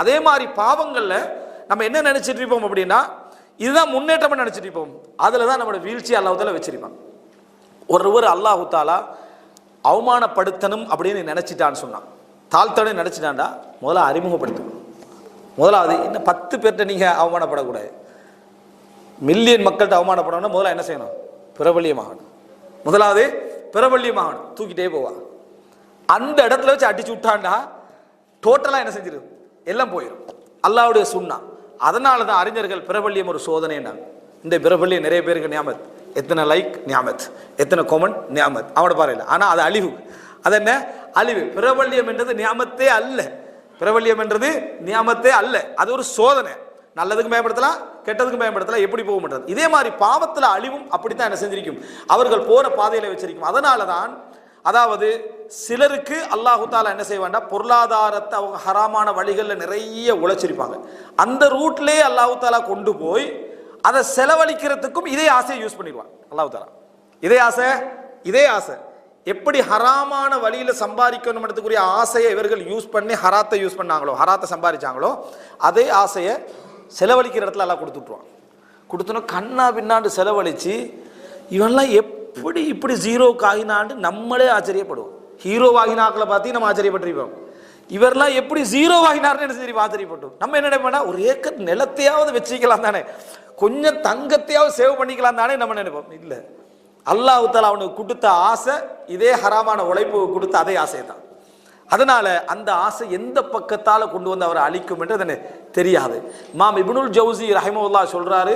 அதே மாதிரி பாவங்கள்ல நம்ம என்ன நினைச்சிட்டு இருப்போம் அப்படின்னா, இதுதான் முன்னேற்றம் நினைச்சிட்டு இருப்போம். அதுல தான் நம்மளோட வீழ்ச்சி அல்லாஹ் தஆலா வச்சிருப்பான். ஒருவர் அல்லாஹ் தஆலா அவமானப்படுத்தணும் அப்படின்னு நினைச்சிட்டான்னு சொன்னான், தாழ்த்தணும் நினைச்சிட்டான்டா, முதல்ல அறிமுகப்படுத்தணும். முதலாவது இன்னும் 10 பேர்கிட்ட நீங்க அவமானப்படக்கூடாது. மில்லியன் மக்கள்கிட்ட அவமானப்படணும்னா முதல்ல என்ன செய்யணும்? பிரபல்யமாகணும். முதலாவது பிரபல்யமாகணும். தூக்கிட்டே போவா. அந்த இடத்துல வச்சு அடிச்சு விட்டான்டா டோட்டலா என்ன செஞ்சிடும்? எல்லாம் போயிடும். அல்லாஹ்வுடைய சுன்னா. அதனால தான் அறிஞர்கள் பிரபல்யம் ஒரு சோதனைன்னாங்க. இந்த பிரபல்யம் நிறைய பேருக்கு நியாமத், எத்தனை லைக் நியாமத், எத்தனை கமெண்ட் நியாமத், அவனோட பாருங்க. ஆனா அது அழிவு. அது என்ன அழிவு? பிரபல்யம் என்றது நியாமத்தே அல்ல. பிரபல்யம் என்றது நியாமத்தே அல்ல, அது ஒரு சோதனை. நல்லதுக்கு பயன்படுத்தலாம், கெட்டதுக்கு பயன்படுத்தலாம். எப்படி போக மாட்டது? இதே மாதிரி பாவத்துல அழிவும் அப்படித்தான் என்ன செஞ்சிருக்கும், அவர்கள் போற பாதையில வச்சிருக்கும். அதனால தான் அதாவது சிலருக்கு அல்லாஹு தாலா என்ன செய்வாண்டா, பொருளாதாரத்தை அவங்க ஹராமான வழிகளில் நிறைய உழைச்சிருப்பாங்க. அந்த ரூட்லேயே அல்லாஹு தாலா கொண்டு போய் அதை செலவழிக்கிறதுக்கும் இதே ஆசையை யூஸ் பண்ணிடுவான் அல்லாஹு தாலா. இதே ஆசை எப்படி ஹராமான வழியில சம்பாதிக்கணும்ன்றதுக்குரிய ஆசையை இவர்கள் யூஸ் பண்ணி ஹராத்தை யூஸ் பண்ணாங்களோ, ஹராத்தை சம்பாதிச்சாங்களோ, அதே ஆசையை செலவழிக்கிற இடத்துல எல்லாம் கொடுத்துட்டுருவான். கொடுத்தோன்னா கண்ணா பின்னாண்டு செலவழிச்சு இவன்லாம் எப்படி இப்படி ஜீரோக்கு ஆகினான்னு நம்மளே ஆச்சரியப்படுவோம். ஹீரோ வாகினாக்களை பார்த்து நம்ம ஆச்சரியப்பட்டிருப்போம். இவரெல்லாம் எப்படி ஜீரோ வாகினார்னு என்ன சரி ஆச்சரியப்பட்டோம். நம்ம என்ன நினைப்போம்னா, ஒரு ஏக்கர் நிலத்தையாவது வச்சுக்கலாம் தானே, கொஞ்சம் தங்கத்தையாவது சேவ் பண்ணிக்கலாம் தானே நம்ம நினைப்போம். இல்லை, அல்லாஹ் தஆலா அவனுக்கு கொடுத்த ஆசை இதே ஹராமான உழைப்பு கொடுத்த அதே ஆசை தான். அதனால அந்த ஆசை எந்த பக்கத்தால கொண்டு வந்து அவரை அழிக்கும் என்று தெரியாது. இமாம் இப்னுல் ஜௌசி ரஹிமஹுல்லாஹ் சொல்றாரு,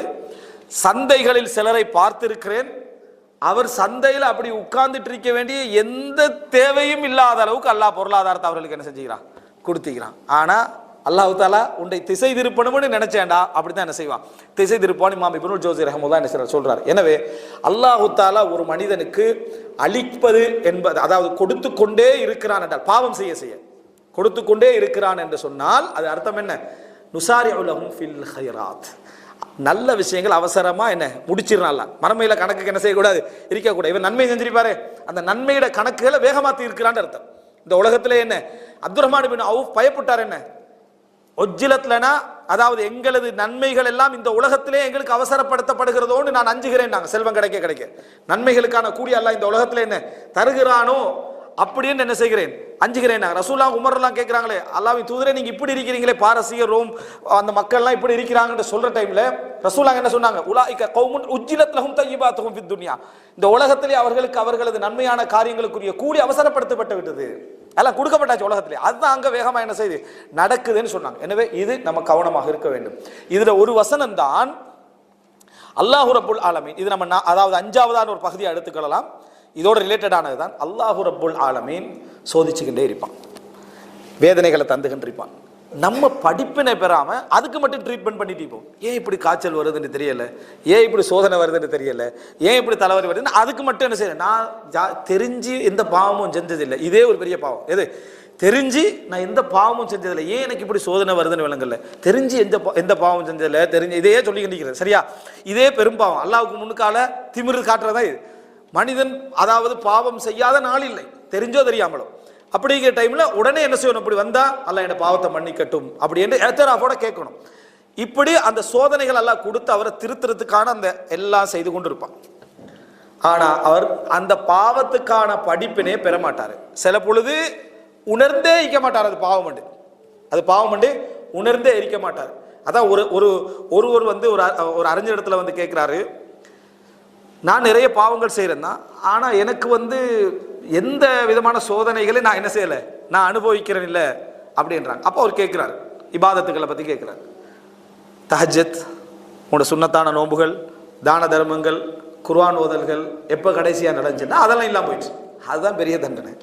சந்தைகளில் சிலரை பார்த்திருக்கிறேன், அவர் சந்தையில் அப்படி உட்கார்ந்துட்டு இருக்க வேண்டிய எந்த தேவையும் இல்லாத அளவுக்கு அல்லாஹ் பொருளாதாரத்தை அவர்களுக்கு என்ன செஞ்சுக்கிறான், கொடுத்துக்கிறான். ஆனா அல்லாஹ் தஆலா உன்னை திசை திருப்பணும்னு நினைச்சேன்டா, அப்படித்தான் என்ன செய்வான், திசை திருப்பான். இமாம் இப்னுல் ஜௌசி ரஹிமஹுல்லாஹ் என்ன சொல்றாரு. எனவே அல்லாஹ் தஆலா ஒரு மனிதனுக்கு அளிப்பது என்பது, அதாவது கொடுத்து கொண்டே இருக்கிறான் என்றால், பாவம் செய்ய கொடுத்து கொண்டே இருக்கிறான் என்று சொன்னால் அது அர்த்தம் என்ன, நுசாரிஉ லஹும் ஃபில் கைராத், நல்ல விஷயங்கள் அவசரமா என்ன முடிச்சிடறான்ல, மறுமையில கணக்குக்கு என்ன செய்யக்கூடாது, இருக்கக்கூடாது. இவன் நன்மை செஞ்சிருப்பாரு, அந்த நன்மையோட கணக்குகளை வேகமாத்தி இருக்கிறான்னு அர்த்தம். இந்த உலகத்திலே என்ன அப்துர் ரஹ்மான் பின் அவுஃப் பயப்பட்டார், என்ன ஒஜ்ஜிலத்லனா, அதாவது எங்களது நன்மைகள் எல்லாம் இந்த உலகத்திலே எங்களுக்கு அவசரப்படுத்தப்படுகிறதோன்னு நான் அஞ்சுகிறேன். நாங்கள் செல்வம் கிடைக்க நன்மைகளுக்கான கூலி அல்லாஹ் இந்த உலகத்துல என்ன தருகிறானோ அப்படின்னு என்ன செய்கிறேன், அஞ்சுகிறேன். ரசூலா உமர் எல்லாம் கேட்கிறாங்களே, அல்லாஹ்வின் தூதரே நீங்க இப்படி இருக்கிறீங்களே, பாரசீக ரோம் அந்த மக்கள் எல்லாம் இப்படி இருக்கிறாங்கன்னு சொல்ற டைம்ல ரசூலா என்ன சொன்னாங்க, உலாயிக கௌமுன் உஜ்ஜிலத் லஹும் தய்யிபாத்துஹும் ஃபித் துன்யா, இந்த உலகத்திலே அவர்களுக்கு அவர்களது நன்மையான காரியங்களுக்குரிய கூலி அவசரப்படுத்தப்பட்டு விட்டது, எல்லாம் கொடுக்கப்பட்டாச்சு உலகத்திலே, அதுதான் அங்க வேகமா என்ன செய்து நடக்குதுன்னு சொன்னாங்க. எனவே இது நம்ம கவனமாக இருக்க வேண்டும். இதுல ஒரு வசனம் தான் அல்லாஹு ரப்புல் ஆலமீன், இது நம்ம அதாவது 5ஆவதான ஒரு பகுதியை எடுத்துக்கொள்ளலாம், இதோட ரிலேட்டடானது தான். அல்லாஹு ரப்புல் ஆலமீன் சோதிச்சுக்கிட்டே இருப்பான், வேதனைகளை தந்துகிட்டு இருப்பான். நம்ம படிப்பினை பெறாம அதுக்கு மட்டும் ட்ரீட்மெண்ட் பண்ணிட்டு இருப்போம். ஏன் இப்படி காய்ச்சல் வருதுன்னு தெரியல, ஏன் இப்படி சோதனை வருதுன்னு தெரியல, ஏன் இப்படி தலைவலி வருதுன்னு அதுக்கு மட்டும் என்ன செய்யறேன், நான் தெரிஞ்சு எந்த பாவமும் செஞ்சதில்லை. இதே ஒரு பெரிய பாவம். எது தெரிஞ்சு நான் எந்த பாவமும் செஞ்சதில்லை, ஏன் எனக்கு இப்படி சோதனை வருதுன்னு விளங்கல, தெரிஞ்சு எந்த பாவம் செஞ்சதில்லை, தெரிஞ்சு இதையே சொல்லிக்கிட்டு சரியா, இதே பெரும்பாவம். அல்லாஹ்வுக்கு முன்னுக்கால திமிரு காட்டுறதா இது. மனிதன் அதாவது பாவம் செய்யாத நாள் இல்லை, தெரிஞ்சோ தெரியாமலோ. அப்படிங்கிற டைம்ல உடனே என்ன செய்யணும், அப்படி வந்தா அல்லாஹ் என்ன பாவத்தை மன்னிக்கட்டும் அப்படி என்று ஏத்தராஃபோட கேட்கணும். இப்படி அந்த சோதனைகள் எல்லாம் கொடுத்து அவரை திருத்துறதுக்கான அந்த எல்லாம் செய்து கொண்டு இருப்பான். ஆனா அவர் அந்த பாவத்துக்கான படிப்பினே பெற மாட்டாரு. சில பொழுது உணர்ந்தே இருக்க மாட்டார், அது பாவம் உணர்ந்தே இருக்க மாட்டார். அதான் ஒருவர் வந்து ஒரு அறிஞர் இடத்துல வந்து கேட்கிறாரு, நான் நிறைய பாவங்கள் செய்கிறேன் தான், ஆனால் எனக்கு வந்து எந்த விதமான சோதனைகளையும் நான் என்ன செய்யலை, நான் அனுபவிக்கிறேன் இல்லை அப்படின்றாங்க. அப்போ அவர் கேட்குறாரு, இபாதத்துக்களை பற்றி கேட்குறாரு. தஹஜ்ஜத், உங்களோட சுன்னத்தான நோம்புகள், தான தர்மங்கள், குர்ஆன் ஓதல்கள் எப்போ கடைசியாக நடந்துச்சுன்னா அதெல்லாம் இல்லாமல் போயிடுச்சு. அதுதான் பெரிய தண்டனை.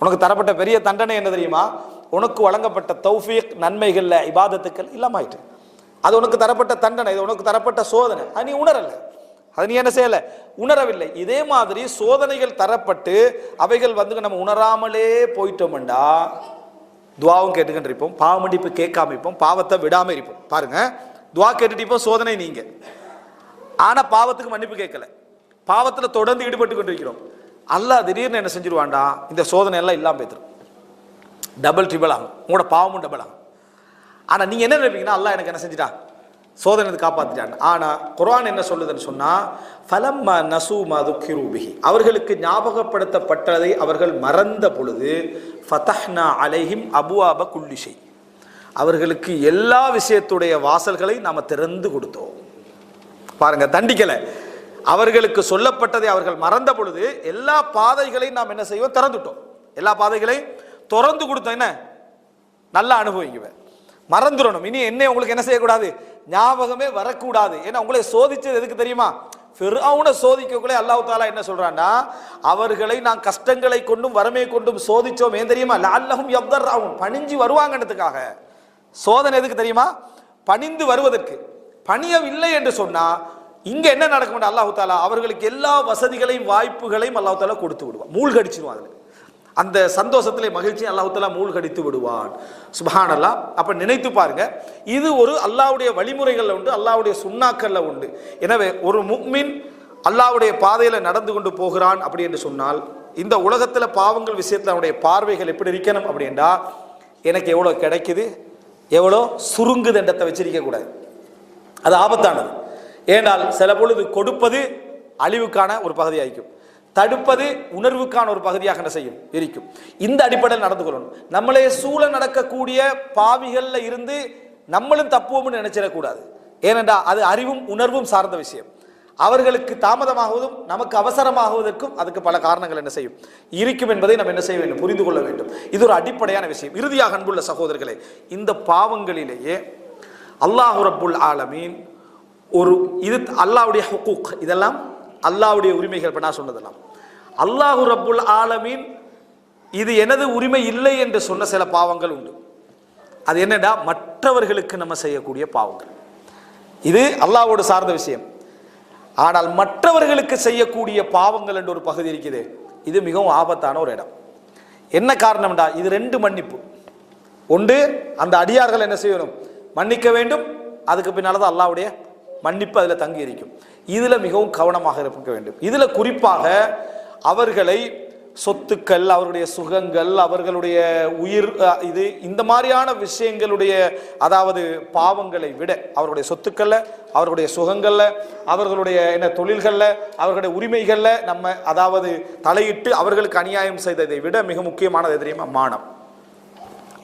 உனக்கு தரப்பட்ட பெரிய தண்டனை என்ன தெரியுமா, உனக்கு வழங்கப்பட்ட தௌஃபீக் நன்மைகளில் இபாதத்துக்கள் இல்லாமல் ஆயிட்டு. அது உனக்கு தரப்பட்ட தண்டனை, இது உனக்கு தரப்பட்ட சோதனை. அது நீ உணரலை, அது நீ என்ன செய்யலை, உணரவில்லை. இதே மாதிரி சோதனைகள் தரப்பட்டு அவைகள் வந்து நம்ம உணராமலே போயிட்டோம்டா துவாவும் கேட்டுக்கிட்டு இருப்போம், பாவ மன்னிப்பு கேட்காம இருப்போம், பாவத்தை விடாம இருப்போம். பாருங்க, துவா கேட்டுட்டு இருப்போம், சோதனை நீங்க, ஆனா பாவத்துக்கு மன்னிப்பு கேட்கல, பாவத்துல தொடர்ந்து ஈடுபட்டு கொண்டு இருக்கிறோம். அல்லாஹ் திடீர்னு என்ன செஞ்சிருவான்டா, இந்த சோதனை எல்லாம் இல்லாம போயிடும், டபுள் ட்ரிபிள் ஆகும், உங்களோட பாவமும் டபுள் ஆகும். ஆனா நீங்க என்ன நினைப்பீங்கன்னா அல்லாஹ் எனக்கு என்ன செஞ்சிட்டான், சோதனை காப்பாத்திட்டான். ஆனா குர்ஆன் என்ன சொல்லுதுன்னு சொன்னா, ஃபலம்மா நசூ மா துக்கிரு பிஹி, அவர்களுக்கு ஞாபகப்படுத்தப்பட்டதை அவர்கள் மறந்த பொழுது, ஃபதஹ்னா அலைஹிம் அபுவாப குல்லி ஷை, அவர்களுக்கு எல்லா விஷயத்துடைய வாசல்களை நாம திறந்து கொடுத்தோம். பாருங்க, தண்டிக்கல. அவர்களுக்கு சொல்லப்பட்டதை அவர்கள் மறந்த பொழுது எல்லா பாதைகளையும் நாம் என்ன செய்வோம், திறந்துட்டோம். எல்லா பாதைகளையும் திறந்து கொடுத்தோம். என்ன நல்லா அனுபவிக்குவேன், மறந்துடணும். இனி என்ன உங்களுக்கு என்ன செய்யக்கூடாது, ஞாபகமே வரக்கூடாது. ஏன்னா உங்களை சோதிச்சது எதுக்கு தெரியுமா, ஃபிர்அவுனை சோதிக்கக்குள்ளே அல்லாஹ் தஆலா என்ன சொல்றான்னா, அவர்களை நான் கஷ்டங்களை கொண்டும் வறுமை கொண்டும் சோதிச்சோம். ஏன் தெரியுமா, லஅல்லஹும் யதர்ரவுன், பணிஞ்சு வருவாங்கன்றதுக்காக. சோதனை எதுக்கு தெரியுமா, பணிந்து வருவதற்கு. பணியவில்லை என்று சொன்னா இங்க என்ன நடக்கும், அல்லாஹ் தஆலா அவர்களுக்கு எல்லா வசதிகளையும் வாய்ப்புகளையும் அல்லாஹ் தஆலா கொடுத்து விடுவான், மூழ்கடிச்சிடுவான். அதுல அந்த சந்தோஷத்திலே மகிழ்ச்சி அல்லாஹ் தஆலா மூழ்கடித்து விடுவான். சுப்ஹானல்லாஹ். அப்ப நினைத்து பாருங்க, இது ஒரு அல்லாஹ்வுடைய வழிமுறைகள்ல உண்டு, அல்லாஹ்வுடைய சுன்னாக்கள்ல உண்டு. எனவே ஒரு முஃமின் அல்லாஹ்வுடைய பாதையில நடந்து கொண்டு போகிறான் அப்படி என்று சொன்னால், இந்த உலகத்துல பாவங்கள் விஷயத்துல அவனுடைய பார்வைகள் எப்படி இருக்கணும் அப்படின்னா, எனக்கு எவ்வளவு கிடைக்குது, எவ்வளோ சுருங்குது என்றத்தை வச்சிருக்க கூடாது. அது ஆபத்தானது. ஏனால் சில பொழுது கொடுப்பது அழிவுக்கான ஒரு பகுதியாகும், தடுப்பது உணர்வுக்கான ஒரு பகுதியாக என்ன செய்யும் இருக்கும். இந்த அடிப்படையில் நடந்து கொள்ளணும். நம்மளே சூழ நடக்கக்கூடிய பாவிகள்ல இருந்து நம்மளும் தப்புவோம்னு நினைச்சிடக்கூடாது. ஏனென்றால் அது அறிவும் உணர்வும் சார்ந்த விஷயம். அவர்களுக்கு தாமதமாகுவதும் நமக்கு அவசரமாகுவதற்கும் அதுக்கு பல காரணங்கள் என்ன செய்யும் இருக்கும் என்பதை நம்ம என்ன செய்ய வேண்டும், புரிந்து கொள்ள வேண்டும். இது ஒரு அடிப்படையான விஷயம். இறுதியாக அன்புள்ள சகோதரர்களே, இந்த பாவங்களிலேயே அல்லாஹ் ரப்புல் ஆலமீன் ஒரு இது அல்லாஹ்வுடைய ஹுக்கூக், இதெல்லாம் அல்லாஹ்வுடைய உரிமைகள். இப்ப நான் சொன்னதெல்லாம் அல்லாஹ் ரப்புல் ஆலமீன் இது எனது உரிமை இல்லை என்று சொன்ன சில பாவங்கள் உண்டு. அது என்னடா, மற்றவர்களுக்கு நம்ம செய்யக்கூடிய பாவங்கள். இது அல்லாஹ்வோடு சார்ந்த விஷயம். ஆனால் மற்றவர்களுக்கு செய்யக்கூடிய பாவங்கள் என்ற ஒரு பகுதி இருக்குது. இது மிகவும் ஆபத்தான ஒரு இடம். என்ன காரணம்டா, இது ரெண்டு மன்னிப்பு. ஒன்று, அந்த அடியார்கள் என்ன செய்யணும், மன்னிக்க வேண்டும். அதுக்கு பின்னால்தான் அல்லாஹ்வுடைய மன்னிப்பு அதில் தங்கி இருக்கும். இதுல மிகவும் கவனமாக இருக்க வேண்டும். இதுல குறிப்பாக அவர்களை சொத்துக்கள், அவர்களுடைய சுகங்கள், அவர்களுடைய உயிர், இது இந்த மாதிரியான விஷயங்களுடைய, அதாவது பாவங்களை விட அவர்களுடைய சொத்துக்கள்ல, அவர்களுடைய சுகங்கள்ல, அவர்களுடைய என்ன தொழில்கள்ல, அவர்களுடைய உரிமைகள்ல நம்ம அதாவது தலையிட்டு அவர்களுக்கு அநியாயம் செய்ததை விட மிக முக்கியமானது தெரியுமா, மானம்.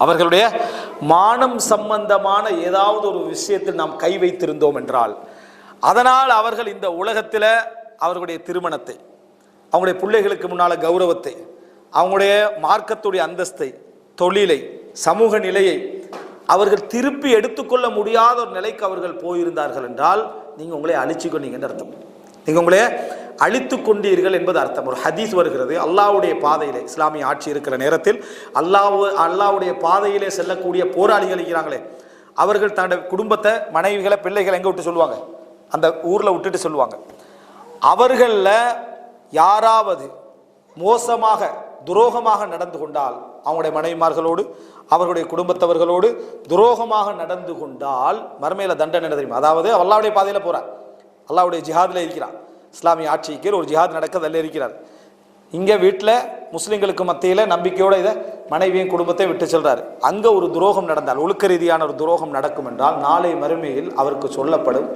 அவர்களுடைய மானம் சம்பந்தமான ஏதாவது ஒரு விஷயத்தில் நாம் கை வைத்திருந்தோம் என்றால், அதனால் அவர்கள் இந்த உலகத்தில் அவர்களுடைய திருமணத்தை, அவங்களுடைய பிள்ளைகளுக்கு முன்னால கௌரவத்தை, அவங்களுடைய மார்க்கத்துடைய அந்தஸ்தை, தொழிலை, சமூக நிலையை அவர்கள் திருப்பி எடுத்துக்கொள்ள முடியாத ஒரு நிலைக்கு அவர்கள் போயிருந்தார்கள் என்றால், நீங்க உங்களை அழிச்சு கொண்டீங்கன்னு அர்த்தம். நீங்க உங்களே அழித்து கொண்டீர்கள் என்பது அர்த்தம். ஒரு ஹதீஸ் வருகிறது, அல்லாஹ்வுடைய பாதையிலே இஸ்லாமிய ஆட்சி இருக்கிற நேரத்தில் அல்லாஹ்வுடைய பாதையிலே செல்லக்கூடிய போராளிகள் இருக்கிறாங்களே, அவர்கள் தன்னுடைய குடும்பத்தை, மனைவிகளை, பிள்ளைகளை எங்க விட்டு சொல்லுவாங்க, அந்த ஊர்ல விட்டுட்டு சொல்லுவாங்க. அவர்கள யாராவது மோசமாக துரோகமாக நடந்து கொண்டால், அவங்களுடைய மனைவிமார்களோடு அவர்களுடைய குடும்பத்தவர்களோடு துரோகமாக நடந்து கொண்டால் மறுமையில தண்டனை என்ன தெரியுமா? அதாவது அல்லாஹ்வுடைய பாதையில போறார், அல்லாஹ்வுடைய ஜிஹாதில் இருக்கிறார், இஸ்லாமிய ஆட்சிக்கு ஒரு ஜிஹாத் நடக்கதில் இருக்கிறார். இங்க வீட்டில் முஸ்லிம்களுக்கு மத்தியில நம்பிக்கையோட இதை மனைவியும் குடும்பத்தை விட்டு செல்றாரு. அங்க ஒரு துரோகம் நடந்தால், ஒழுக்க ரீதியான ஒரு துரோகம் நடக்கும் என்றால், நாளை மறுமையில் அவருக்கு சொல்லப்படும்,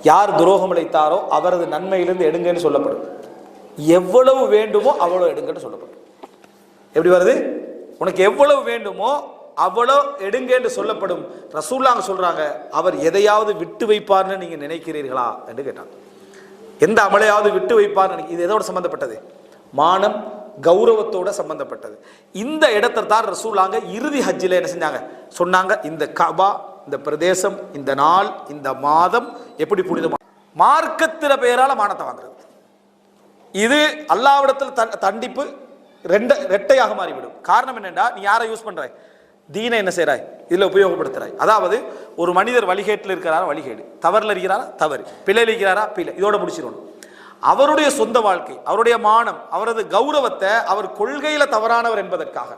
யார் துரோகம் இழைத்தாரோ அவரது நன்மையிலிருந்து எடுங்கன்னு சொல்லப்படும். எவ்வளவு வேண்டுமோ அவ்வளவு எடுங்கன்னு சொல்லப்படும். எப்படி வருது, உனக்கு எவ்வளவு வேண்டுமோ அவ்வளோ எடுங்கன்னு சொல்லப்படும். ரசூலுல்லாஹ் சொல்றாங்க, அவர் எதையாவது விட்டு வைப்பார்னு நீங்க நினைக்கிறீர்களா என்று கேட்டாங்க. எந்த அமலையாவது விட்டு வைப்பார்னு, இது எதோட சம்பந்தப்பட்டது, மானம் கௌரவத்தோட சம்பந்தப்பட்டது. இந்த இடத்தை தான் ரசூலுல்லாஹ் இறுதி ஹஜ்ஜில் என்ன செஞ்சாங்க சொன்னாங்க, இந்த கஅபா, இந்த பிரதேசம், இந்த நாள், இந்த மாதம் எப்படி புனிதமான மார்க்கத்தில பெயரால மானத்தை வாங்குறது, இது அல்லாஹ்விடத்தில் தண்டிப்பு ரெட்டையாக மாறிவிடும். காரணம் என்னன்னா, நீ யாரை யூஸ் பண்றாய், தீனை என்ன செய்றாய், இதுல உபயோகப்படுத்துறாய். அதாவது ஒரு மனிதர் வழிகேட்டில் இருக்கிறாரா, வழிகேடு, தவறுல இருக்கிறாரா, தவறு, பிழையில் இருக்கிறாரா, பிழை, இதோட முடிச்சிடணும். அவருடைய சொந்த வாழ்க்கை, அவருடைய மானம், அவரது கௌரவத்தை அவர் கொள்கையில தவறானவர் என்பதற்காக,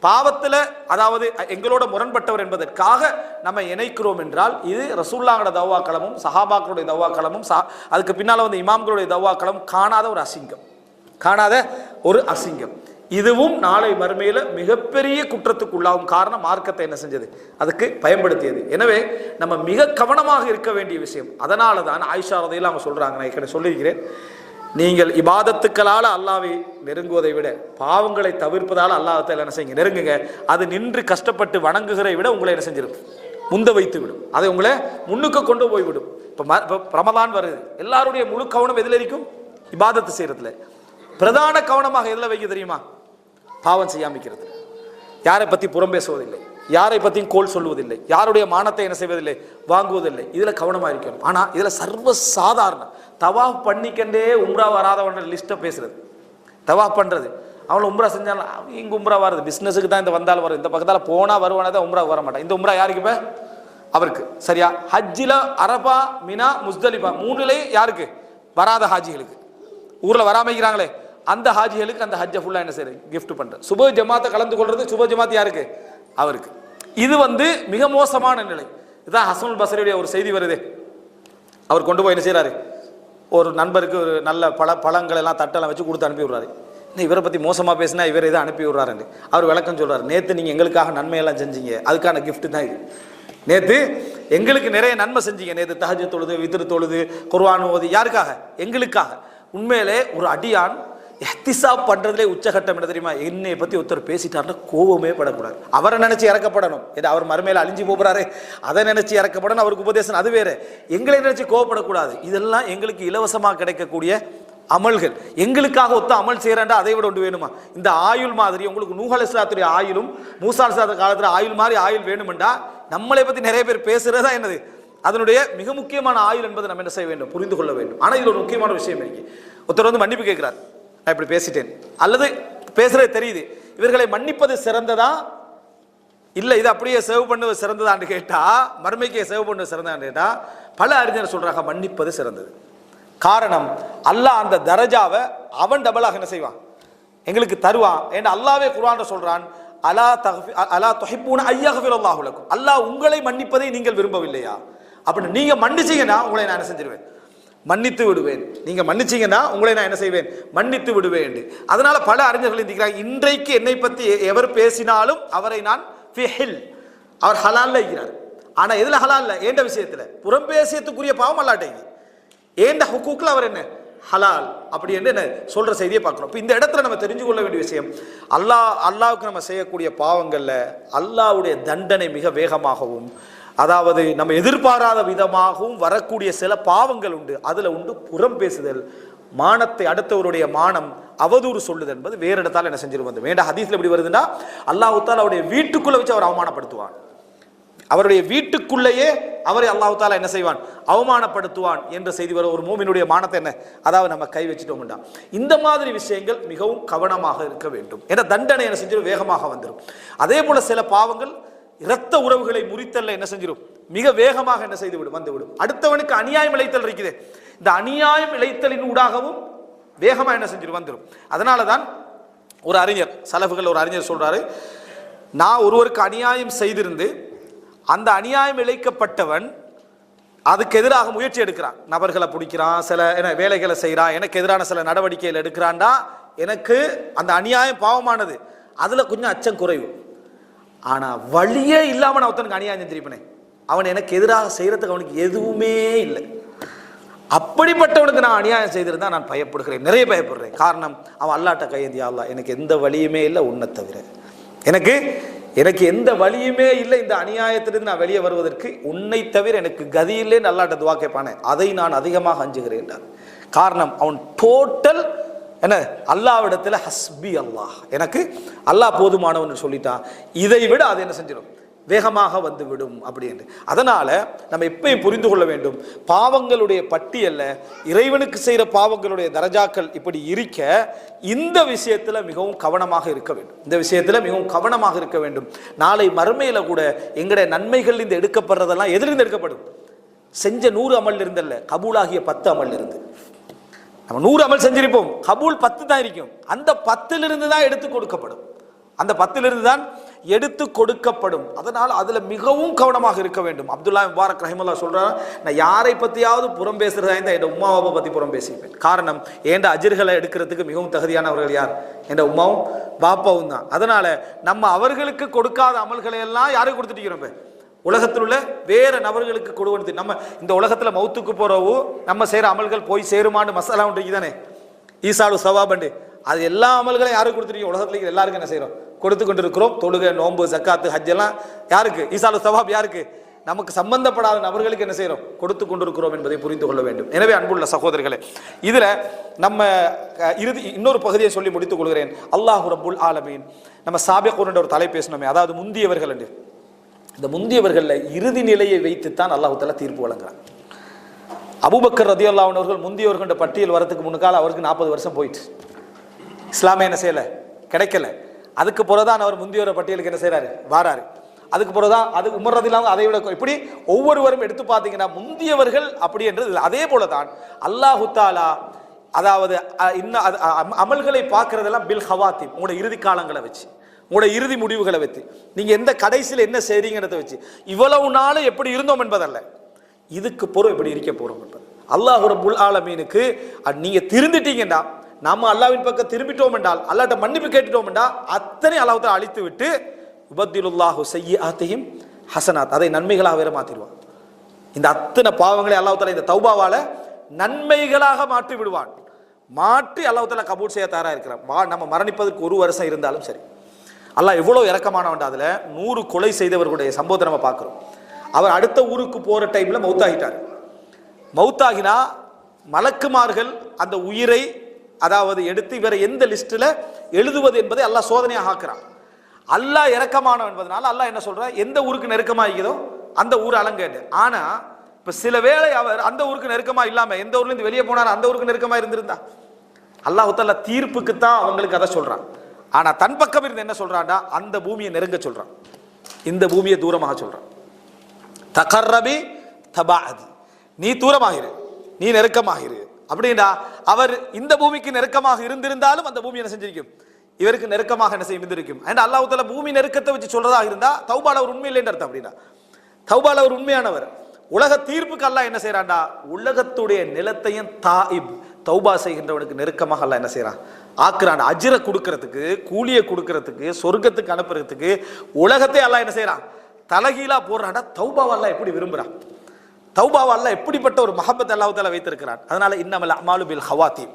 பாவத்தில் அதாவது எங்களோட முரண்பட்டவர் என்பதற்காக நம்ம இணைக்கிறோம் என்றால், இது ரசூலுல்லாஹோட தவ்வாக்களமும் சஹாபாக்களுடைய தவ்வாக்களமும் அதுக்கு பின்னால வந்து இமாம்களுடைய தவ்வாக்களமும் காணாத ஒரு அசிங்கம், காணாத ஒரு அசிங்கம். இதுவும் நாளை மறுமையில மிகப்பெரிய குற்றத்துக்குள்ளாகும். காரணம் மார்க்கத்தை என்ன செஞ்சது, அதுக்கு பயன்படுத்தியது. எனவே நம்ம மிக கவனமாக இருக்க வேண்டிய விஷயம். அதனால தான் ஆயிஷா ரலியல்லாஹு அவங்க சொல்றாங்க, நான் ஏற்கனவே சொல்லியிருக்கிறேன், நீங்கள் இபாதத்துக்களால் அல்லாஹ்வை நெருங்குவதை விட பாவங்களை தவிர்ப்பதால் அல்லாஹ்வை என்ன செய்யுங்க, நெருங்குங்க. அது நின்று கஷ்டப்பட்டு வணங்குகிறதை விட உங்களை என்ன செஞ்சிடும், முந்த வைத்து விடும். அதை உங்களை முன்னுக்கு கொண்டு போய்விடும். இப்போ ரமலான் வருது, எல்லாருடைய முழு கவனம் எதில் இருக்கும், இபாதத்து செய்யறதுல. பிரதான கவனமாக எதில் வைக்க தெரியுமா, பாவம் செய்யாமிக்கிறது. யாரை பத்தி புறம் பேசுவதில்லை, யாரை பத்தியும் கோல் சொல்வதில்லை, யாருடைய மானத்தை என்ன செய்வதில்லை, வாங்குவதில்லை. இதுல கவனமா இருக்கணும். ஆனா இதுல சர்வ சாதாரண தவாஃப் பண்ணிக்கண்டே உம்ரா வராதவன் லிஸ்ட்டை பேசுறது. தவாஃப் பண்றது, அவளை உம்ரா செஞ்சாலும் இங்க உம்ரா வர்றது பிசினஸுக்கு தான், இந்த வந்தாலும் வரும், இந்த பக்கத்தால போனா வருவானே தான் உம்ரா வர மாட்டான். இந்த உம்ரா யாருக்கு, இப்ப அவருக்கு சரியா. ஹஜ்ஜில அரபா மினா முஸ்தலிஃபா மூணுலே யாருக்கு, வராத ஹாஜிகளுக்கு, ஊர்ல வராமைக்கிறாங்களே அந்த ஹாஜிகளுக்கு அந்த ஹஜ்ஜை ஃபுல்லா என்ன செய்யறது, கிஃப்ட் பண்றது. சுப ஜமாத்தை கலந்து கொள்றது, சுப ஜமாத் யாருக்கு, அவருக்கு. இது மிக மோசமான நிலை. இதான் ஹசனுல் பஸ்ரியுடைய ஒரு செய்தி வருது. அவர் கொண்டு போய் என்ன செய்யறாரு, ஒரு நண்பருக்கு ஒரு நல்ல பழங்கள் எல்லாம் தட்டெல்லாம் வச்சு கொடுத்து அனுப்பி விடுறாரு. இவரை பத்தி மோசமா பேசினா இவரை இதை அனுப்பி விடுறாரு. அவர் விளக்கம் சொல்றாரு, நேத்து நீங்க எங்களுக்காக நன்மையெல்லாம் செஞ்சீங்க, அதுக்கான கிஃப்ட் தான் இது. நேத்து எங்களுக்கு நிறைய நன்மை செஞ்சீங்க, நேத்து தஹஜ்ஜுத் தொழுது, வித்ர் தொழுது, குர்ஆன் ஓதி, யாருக்காக, எங்களுக்காக. உண்மையிலே ஒரு அடியான் இஹ்திசாப் பண்றதுலே உச்சகட்டம் என்ன தெரியுமா, என்னை பத்தி ஒருத்தர் பேசிட்டாருன்னா கோபமே படக்கூடாது. அவரை நினைச்சு இறக்கப்படணும். அவர் மறுமையில அழிஞ்சு போறாரு, அதை நினைச்சு இறக்கப்படணும், அவருக்கு உபதேசம் அது வேற. எங்களை நினைச்சு கோவப்படக்கூடாது. இதெல்லாம் எங்களுக்கு இலவசமாக கிடைக்கக்கூடிய அமல்கள். எங்களுக்காக ஒத்த அமல் செய்யறா அதை விட ஒன்று வேணுமா? இந்த ஆயுள் மாதிரி உங்களுக்கு நூஹ் அலைஹிஸ்ஸலாத்துடைய ஆயுளும் மூசா அலைஹிஸ்ஸலாத்து காலத்துல ஆயுள் மாதிரி ஆயுள் வேணுமெண்டா நம்மளை பத்தி நிறைய பேர் பேசுறதா என்னது, அதனுடைய மிக முக்கியமான ஆயுள் என்பதை நம்ம என்ன செய்ய வேண்டும், புரிந்து கொள்ள வேண்டும். ஆனா இது ஒரு முக்கியமான விஷயம் இருக்கு. ஒருத்தர் மன்னிப்பு கேட்கிறார், நான் இப்படி பேசிட்டேன், அல்லது பேசுறது தெரியுது, இவர்களை மன்னிப்பது சிறந்ததா இல்ல இது அப்படியே சேவ் பண்ணுவது சிறந்ததான்னு கேட்டா, மறுமைக்கே சேவ் பண்ணுவது சிறந்தான்னு கேட்டா, பல அறிஞர் சொல்றாங்க மன்னிப்பது சிறந்தது. காரணம், அல்லாஹ் அந்த தரஜாவை அவன் டபுளாக என்ன செய்வான், எங்களுக்கு தருவான். ஏன்னா அல்லாஹ்வே குர்ஆன்ல சொல்றான், அலா துஹிப்பூன அய்யக்ஃபிரல்லாஹு லக்கும், அல்லாஹ் உங்களை மன்னிப்பதை நீங்கள் விரும்பவில்லையா? அப்படி நீங்க மன்னிச்சீங்கன்னா உங்களை நான் என்ன செஞ்சிருவேன், மன்னித்து விடுவேன். நீங்க மன்னிச்சீங்கன்னா உங்களை நான் என்ன செய்வேன், மன்னித்து விடுவேன். அதனால பல அறிஞர்கள் இருக்கிறாங்க, இன்றைக்கு என்னை பத்தி எவர் பேசினாலும் அவரை நான் ஃபிஹில், அவர் ஹலால்ல இருக்கிறார். ஆனா எதுல ஹலால் இல்ல, ஏண்ட விஷயத்துல புறம் பேசியத்துக்குரிய பாவம் அல்லாட்டேங்க, ஏண்ட ஹுக்கூக்ல அவர் என்ன ஹலால் அப்படி என்று என்ன சொல்ற செய்தியை பார்க்கிறோம். இப்போ இந்த இடத்துல நம்ம தெரிஞ்சு கொள்ள வேண்டிய விஷயம், அல்லாஹ்வுக்கு நம்ம செய்யக்கூடிய பாவங்கள்ல அல்லாஹ்வுடைய தண்டனை மிக வேகமாகவும், அதாவது நம்ம எதிர்பாராத விதமாகவும் வரக்கூடிய சில பாவங்கள் உண்டு. அதுல உண்டு புறம் பேசுதல், மானத்தை, அடுத்தவருடைய மானம் அவதூறு சொல்லுதல் என்பது வேற இடத்தால என்ன செஞ்சிரு வந்து வேண்டாம். ஹதீஸ்ல எப்படி வருதுன்னா, அல்லாஹ் தஆலா அவருடைய வீட்டுக்குள்ள வச்சு அவர் அவமானப்படுத்துவான். அவருடைய வீட்டுக்குள்ளேயே அவரை அல்லாஹ் தஆலா என்ன செய்வான், அவமானப்படுத்துவான் என்ற செய்தி வர. ஒரு மூமினுடைய மானத்தை என்ன, அதாவது நம்ம கை வச்சுட்டோம்டா. இந்த மாதிரி விஷயங்கள் மிகவும் கவனமாக இருக்க வேண்டும். ஏன்னா தண்டனை என்ன செஞ்சிடும், வேகமாக வந்துடும். அதே போல சில பாவங்கள் இரத்த உறவுகளை முறித்தல்ல என்ன செஞ்சிடும், மிக வேகமாக என்ன செய்துவிடும், வந்துவிடும். அடுத்தவனுக்கு அநியாயம் இழைத்தல் இருக்குது, இந்த அநியாயம் இழைத்தலின் ஊடாகவும் வேகமா என்ன செஞ்சிடும், வந்துடும். அதனாலதான் ஒரு அறிஞர், சலஃபுகள் ஒரு அறிஞர் சொல்றாரு, நான் ஒருவருக்கு அநியாயம் செய்திருந்து அந்த அநியாயம் இழைக்கப்பட்டவன் அதுக்கு எதிராக முயற்சி எடுக்கிறான், நபர்களை பிடிக்கிறான், சில வேலைகளை செய்யறான், எனக்கு எதிரான சில நடவடிக்கைகள் எடுக்கிறான்டா, எனக்கு அந்த அநியாயம் பாவமானது, அதுல கொஞ்சம் அச்சம் குறைவு. ஆனா வழியே இல்லாம நான் ஒருத்தனுக்கு அநியாயம் செஞ்சிருப்பேனே, அவன் எனக்கு எதிராக செய்யறதுக்கு அவனுக்கு எதுவுமே இல்லை, அப்படிப்பட்டவனுக்கு நான் அநியாயம் செய்திருந்தா நான் பயப்படுகிறேன், நிறைய பயப்படுறேன். காரணம், அவன் அல்லாட்ட கையேந்தியா, அல்லாஹ் எனக்கு எந்த வழியுமே இல்லை உன்னை தவிர, எனக்கு எந்த வழியுமே இல்லை இந்த அநியாயத்திலிருந்து நான் வெளியே வருவதற்கு, உன்னை தவிர எனக்கு கதி இல்லைன்னு அல்லாட்ட துவா கேட்பானே, அதை நான் அதிகமாக அஞ்சுகிறேன். காரணம், அவன் டோட்டல் என்ன, அல்லாஹ்விடத்துல ஹஸ்பி அல்லாஹ், எனக்கு அல்லாஹ் போதுமானவன் சொல்லிட்டான், இதை விட அது என்ன செஞ்சிடும், வேகமாக வந்து விடும் அப்படின்னு. அதனால நம்ம எப்பயும் புரிந்து கொள்ள வேண்டும், பாவங்களுடைய பட்டியல்ல இறைவனுக்கு செய்கிற பாவங்களுடைய தரஜாக்கள் இப்படி இருக்க, இந்த விஷயத்துல மிகவும் கவனமாக இருக்க வேண்டும். இந்த விஷயத்துல மிகவும் கவனமாக இருக்க வேண்டும். நாளை மறுமையில கூட எங்களுடைய நன்மைகள் இந்த எடுக்கப்படுறதெல்லாம் எதிலிருந்து எடுக்கப்படும், செஞ்ச 100 அமல் இருந்தல்ல, கபூலாகிய 10 அமல் இருந்து. நம்ம 100 அமல் செஞ்சிருப்போம், கபூல் 10 தான் இருக்கும், அந்த 10 தான் எடுத்து கொடுக்கப்படும். அந்த 10 தான் எடுத்து கொடுக்கப்படும். அதனால் அதுல மிகவும் கவனமாக இருக்க வேண்டும். அப்துல்லா முபாரக் ரஹிமல்லா சொல்றாரு, நான் யாரை பத்தியாவது புறம் பேசுறதா இருந்தால் என் உம்மாவை பத்தி புறம் பேசிப்பேன். காரணம், ஏண்ட அஜிர்களை எடுக்கிறதுக்கு மிகவும் தகுதியானவர்கள் யார்? என் உம்மாவும் பாப்பாவும் தான். அதனால நம்ம அவர்களுக்கு கொடுக்காத அமல்களை எல்லாம் யாருக்கு கொடுத்துட்டு இருக்கிறோம்? உலகத்தில் உள்ள வேற நபர்களுக்கு கொடுவது. நம்ம இந்த உலகத்துல மௌத்துக்கு போறவோ நம்ம செய்யற அமல்கள் போய் சேருமான்னு மசாலா ஒன்று தானே, ஈசாடு சவாபண்டு, அது எல்லா அமல்களையும் யாருக்கு கொடுத்துருக்கோம்? உலகத்துல எல்லாருக்கும் என்ன செய்யறோம்? கொடுத்து கொண்டு இருக்கிறோம். தொழுகை, நோன்பு, ஜக்காத்து, ஹஜ் எல்லாம் யாருக்கு? ஈசாடு சவாப் யாருக்கு? நமக்கு சம்பந்தப்படாத நபர்களுக்கு என்ன செய்யறோம்? கொடுத்து கொண்டிருக்கிறோம் என்பதை புரிந்து கொள்ள வேண்டும். எனவே அன்புள்ள சகோதரர்களே, இதுல நம்ம இறுதி இன்னொரு பகுதியை சொல்லி முடித்துக் கொள்கிறேன். அல்லாஹு ரப்புல் ஆலமீன் நம்ம சாபிகூன் ஒரு தலை பேசணுமே, அதாவது முந்தியவர்கள் என்று. இந்த முந்தியவர்கள்ல இறுதி நிலையை வைத்துத்தான் அல்லாஹு தஆலா தீர்ப்பு வழங்குறான். அபூபக்கர் ரலியல்லாஹு அன்ஹு அவர்கள் முந்தியவர்கள் பட்டியல் வரதுக்கு முன்னால் அவருக்கு 40 வருஷம் போயிட்டு இஸ்லாமே என்ன செய்யல, கிடைக்கல. அதுக்கு பிறகுதான் அவர் முந்தியோர பட்டியலுக்கு என்ன செய்யறாரு, வாராரு. அதுக்கு பிறகுதான் அது உமர் ரலியல்லாஹு அதை விட இப்படி ஒவ்வொருவரும் எடுத்து பார்த்தீங்கன்னா முந்தியவர்கள் அப்படி என்றது. அதே போலதான் அல்லாஹு தஆலா அதாவது அமல்களை பார்க்கறதெல்லாம் பில் ஹவாத்திம், உங்களோட இறுதி காலங்களை வச்சு, உங்களோட இறுதி முடிவுகளை வச்சு, நீங்க எந்த கடைசியில் என்ன செய்றீங்கிறத வச்சு, இவ்வளவு நாள் எப்படி இருந்தோம் என்பதல்ல, இதுக்கு பொறுப்பு எப்படி இருக்க போறோம் என்பது. அல்லாஹ் ரப்புல் ஆலமீனுக்கு நீங்க திருந்திட்டீங்கன்னா, நாம அல்லாஹ்வின் பக்கம் திரும்பிட்டோம் என்றால், அல்லாஹ்ட்ட மன்னிப்பு கேட்டுட்டோம் என்றால், அத்தனை அல்லாஹ் தஆலா அழித்து விட்டு யுபத்திலுல்லாஹு ஸய்யிஆத்திஹிம் ஹஸனாத், அதை நன்மைகளாக வேற மாத்திடுவான். இந்த அத்தனை பாவங்களை அல்லாஹ் தஆலா இந்த தௌபாவால நன்மைகளாக மாற்றி விடுவான். மாற்றி அல்லாஹ் தஆலா கபூல் செய்ய தயாரா இருக்கிறான். நம்ம மரணிப்பதற்கு 1 வருஷம் இருந்தாலும் சரி. அல்லாஹ் எவ்வளவு இரக்கமானவன். அதுல 100 கொலை செய்தவர்களுடைய சம்பவத்தை நம்ம பார்க்கிறோம். அவர் அடுத்த ஊருக்கு போற டைம்ல மௌத்தாகிட்டார். மௌத்தாகினா மலக்குமார்கள் அந்த உயிரை அதாவது எடுத்து இவரை எந்த லிஸ்ட்ல எழுதுவது என்பதை அல்லாஹ் சோதனையாக ஆக்குறான். அல்லாஹ் இரக்கமானவன் என்பதனால அல்லாஹ் என்ன சொல்ற, எந்த ஊருக்கு நெருக்கமாகிதோ அந்த ஊர் அலங்கேட்டு. ஆனா இப்ப சில வேளை அவர் அந்த ஊருக்கு நெருக்கமா இல்லாம எந்த ஊர்ல இருந்து வெளியே போனாலும் அந்த ஊருக்கு நெருக்கமா இருந்திருந்தா, அல்லாஹ் தஆலா தீர்ப்புக்கு தான் அவங்களுக்கு அதை சொல்றான். ஆனா தன் பக்கம் இருந்து என்ன சொல்றான்டா, அந்த பூமியை நெருங்க சொல்றான், இந்த பூமியை தூரமாக சொல்றான். தகர்ரபி தபாஅதி, நீ தூரமாகிரு, நீ நெருக்கமாகிரு அப்படின்னா, அவர் இந்த பூமிக்கு நெருக்கமாக இருந்திருந்தாலும் அந்த பூமி என்ன செஞ்சிருக்கும், இவருக்கு நெருக்கமாக என்ன செய்ய இருந்திருக்கும். அல்லாஹ் தஆலா பூமி நெருக்கத்தை வச்சு சொல்றதா இருந்தா தௌபால அவர் உண்மை இல்லைன்னு அர்த்தம். அப்படின்னா தௌபால அவர் உண்மையானவர். உலக தீர்ப்புக்கு அல்லாஹ் என்ன செய்யறான்டா, உலகத்துடைய நிலத்தையும் தாயிப் தௌபா செய்கின்றவனுக்கு நெருக்கமாக அல்லாஹ் என்ன செய்யறான், ஆக்குறான். அஜ்ர கொடுக்கறதுக்கு, கூலியை கொடுக்கறதுக்கு, சொர்க்கத்துக்கு அனுப்புறதுக்கு உலகத்தை அல்லாஹ் என்ன செய்யறான், தலகீழா போடுறான்டா. தௌபாவை அல்லாஹ் எப்படி விரும்புறான், தௌபாவை அல்லாஹ் எப்படிப்பட்ட ஒரு மஹப்பத் அல்லாஹ் தஆலா வைத்திருக்கிறான். அதனால இன்னமல் அமாலு பில் ஹவாத்தீம்,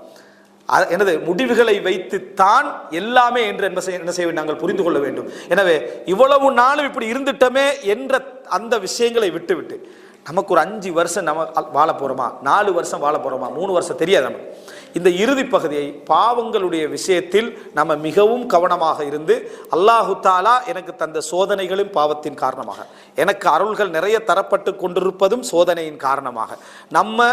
எனது முடிவுகளை வைத்துத்தான் எல்லாமே என்று என்ன செய்ய நாங்கள் புரிந்து கொள்ள வேண்டும். எனவே இவ்வளவு நாளும் இப்படி இருந்துட்டோமே என்ற அந்த விஷயங்களை விட்டுவிட்டு நமக்கு ஒரு 5 வருஷம் நம்ம வாழ போறோமா, 4 வருஷம் வாழ போறோமா, 3 வருஷம் தெரியாது நமக்கு. இந்த இறுதி பகுதியை பாவங்களுடைய விஷயத்தில் நம்ம மிகவும் கவனமாக இருந்து, அல்லாஹு தஆலா எனக்கு தந்த சோதனைகளும் பாவத்தின் காரணமாக, எனக்கு அருள்கள் நிறைய தரப்பட்டு கொண்டிருப்பதும் சோதனையின் காரணமாக, நம்ம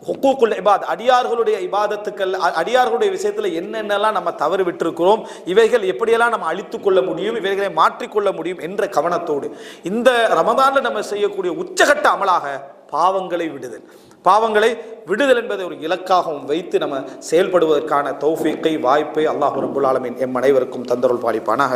ஹுக்கூக்குல் இபாத் அடியார்களுடைய இபாதத்துக்கள், அடியார்களுடைய விஷயத்துல என்னென்னலாம் நம்ம தவறு விட்டிருக்கிறோம், இவைகள் எப்படியெல்லாம் நம்ம அழித்துக் கொள்ள முடியும், இவைகளை மாற்றிக்கொள்ள முடியும் என்ற கவனத்தோடு இந்த ரமதான்ல நம்ம செய்யக்கூடிய உச்சகட்ட அமலாக பாவங்களை விடுதல், பாவங்களை விடுதல் என்பதை ஒரு இலக்காகவும் வைத்து நம்ம செயல்படுவதற்கான தௌஃபீக்கை, வாய்ப்பை அல்லாஹ் ரப்புல் ஆலமீன் எம் அனைவருக்கும் தந்தருள் பாலிப்பானாக.